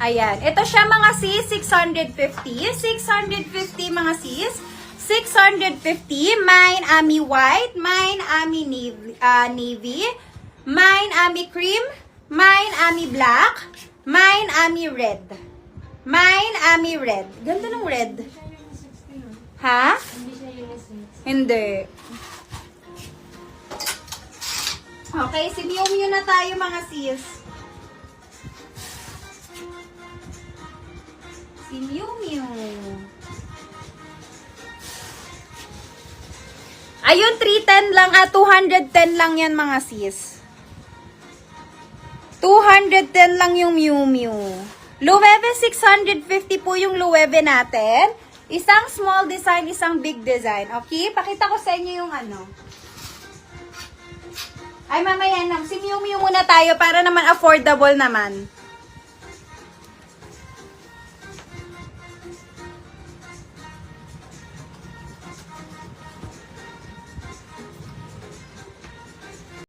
Ayan. Ito siya mga sis, 650. 650 mga sis. 650. Mine, Ami White. Mine, Ami Navy. Mine, Ami Cream. Mine, Ami Black. Mine, Ami Red. Mine, Ami Red. Ganda ng red. Ha? Hindi siya unisex. Hindi. Okay, si Miu Miu na tayo mga sis. Si Miu Miu. Ayun, 310 lang, 210 lang yan mga sis. 210 lang yung Miu Miu. Loewe, 650 po yung Loewe natin. Isang small design, isang big design. Okay? Pakita ko sa inyo yung ano. Ay, mamaya na. Si Miu Miu muna tayo para naman affordable naman.